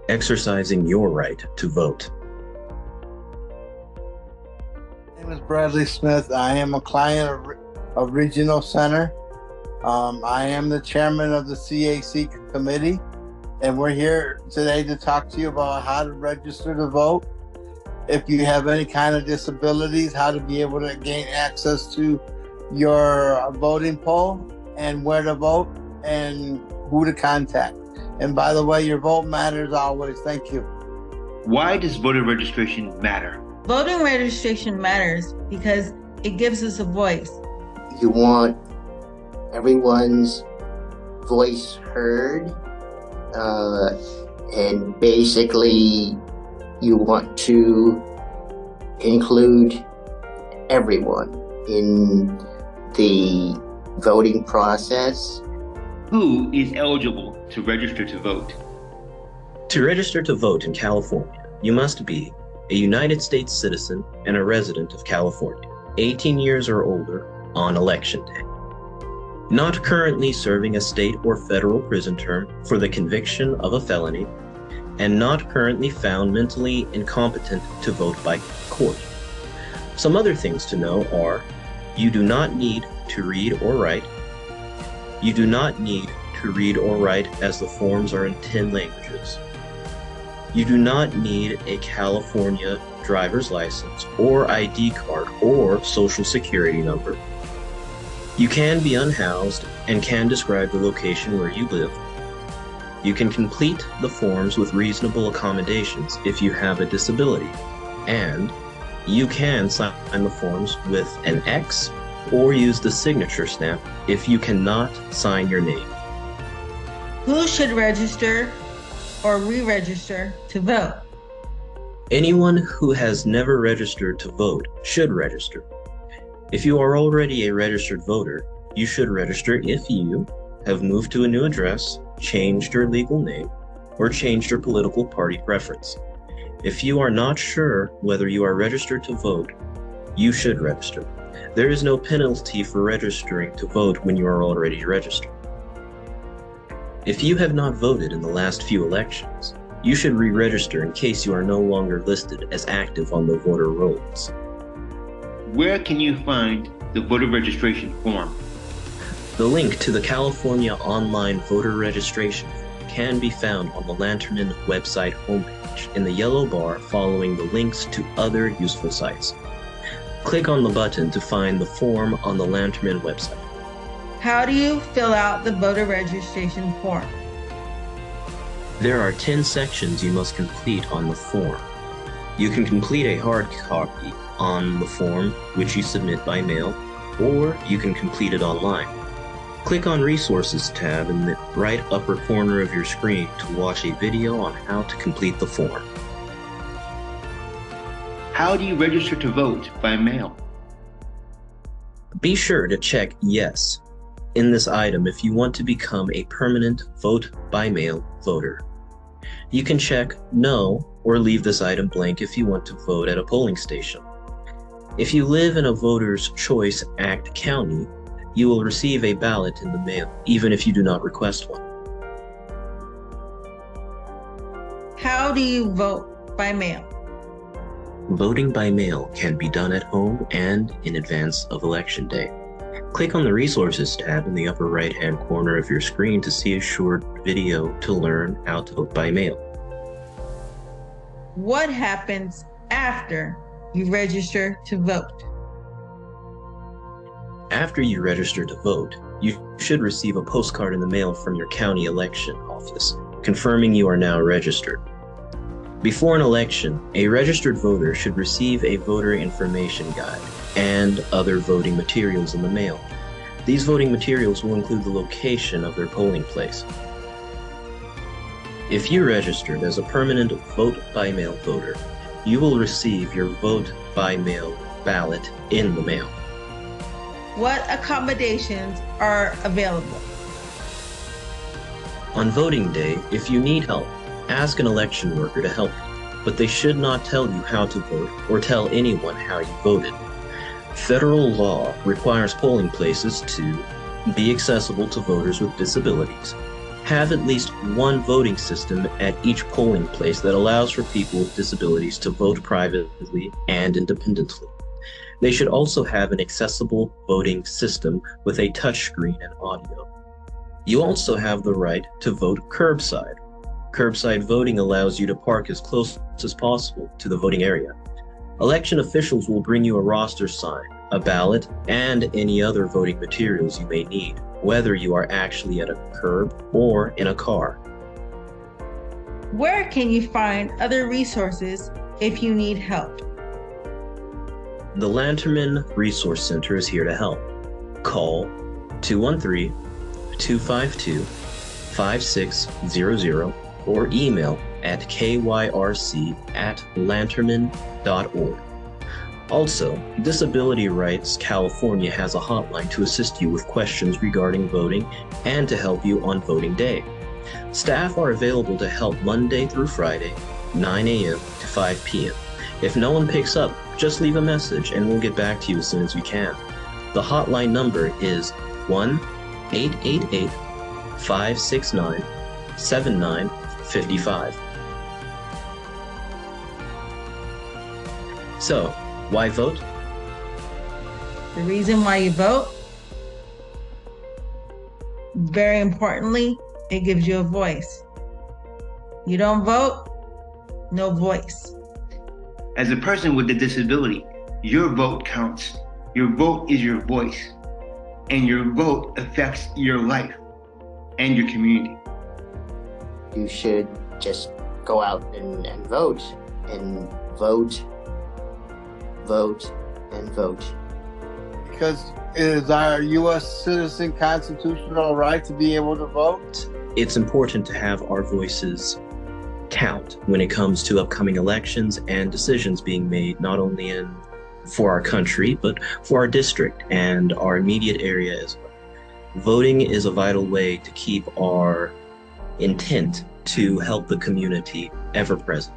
exercising your right to vote. My name is Bradley Smith. I am a client of Regional Center. I am the chairman of the CAC committee, and we're here today to talk to you about how to register to vote. If you have any kind of disabilities, how to be able to gain access to your voting poll and where to vote and who to contact. And by the way, your vote matters always. Thank you. Why does voter registration matter? Voting registration matters because it gives us a voice. You want everyone's voice heard, and basically you want to include everyone in the voting process. Who is eligible to register to vote? To register to vote in California, you must be a United States citizen and a resident of California, 18 years or older on Election Day. Not currently serving a state or federal prison term for the conviction of a felony, and not currently found mentally incompetent to vote by court. Some other things to know are, you do not need to read or write. You do not need to read or write as the forms are in 10 languages. You do not need a California driver's license or ID card or social security number. You can be unhoused and can describe the location where you live. You can complete the forms with reasonable accommodations if you have a disability, and you can sign the forms with an X or use the signature stamp if you cannot sign your name. Who should register or re-register to vote? Anyone who has never registered to vote should register. If you are already a registered voter, you should register if you have moved to a new address, changed your legal name, or changed your political party preference. If you are not sure whether you are registered to vote, you should register. There is no penalty for registering to vote when you are already registered. If you have not voted in the last few elections, you should re-register in case you are no longer listed as active on the voter rolls. Where can you find the voter registration form? The link to the California online voter registration can be found on the Lanternin website homepage in the yellow bar following the links to other useful sites. Click on the button to find the form on the Lanternin website. How do you fill out the voter registration form? There are 10 sections you must complete on the form. You can complete a hard copy on the form, which you submit by mail, or you can complete it online. Click on Resources tab in the right upper corner of your screen to watch a video on how to complete the form. How do you register to vote by mail? Be sure to check Yes in this item if you want to become a permanent vote by mail voter. You can check No or leave this item blank if you want to vote at a polling station. If you live in a Voters' Choice Act county, you will receive a ballot in the mail, even if you do not request one. How do you vote by mail? Voting by mail can be done at home and in advance of Election Day. Click on the Resources tab in the upper right-hand corner of your screen to see a short video to learn how to vote by mail. What happens after you register to vote? After you register to vote, you should receive a postcard in the mail from your county election office, confirming you are now registered. Before an election, a registered voter should receive a voter information guide and other voting materials in the mail. These voting materials will include the location of their polling place. If you registered as a permanent vote by mail voter, you will receive your vote by mail ballot in the mail. What accommodations are available? On voting day, if you need help, ask an election worker to help you, but they should not tell you how to vote or tell anyone how you voted. Federal law requires polling places to be accessible to voters with disabilities, Have at least one voting system at each polling place that allows for people with disabilities to vote privately and independently. They should also have an accessible voting system with a touchscreen and audio. You also have the right to vote curbside. Curbside voting allows you to park as close as possible to the voting area. Election officials will bring you a roster sign, a ballot, and any other voting materials you may need, whether you are actually at a curb or in a car. Where can you find other resources if you need help? The Lanterman Resource Center is here to help. Call 213-252-5600 or email at kyrc@lanterman.org. Also, Disability Rights California has a hotline to assist you with questions regarding voting and to help you on voting day. Staff are available to help Monday through Friday, 9 a.m. to 5 p.m. If no one picks up, just leave a message and we'll get back to you as soon as we can. The hotline number is 1-888-569-7955. So, why vote? The reason why you vote, very importantly, it gives you a voice. You don't vote, no voice. As a person with a disability, your vote counts. Your vote is your voice, and your vote affects your life and your community. You should just go out and vote, and vote, vote, and vote. Because it is our U.S. citizen constitutional right to be able to vote. It's important to have our voices count when it comes to upcoming elections and decisions being made, not only for our country, but for our district and our immediate area as well. Voting is a vital way to keep our intent to help the community ever present.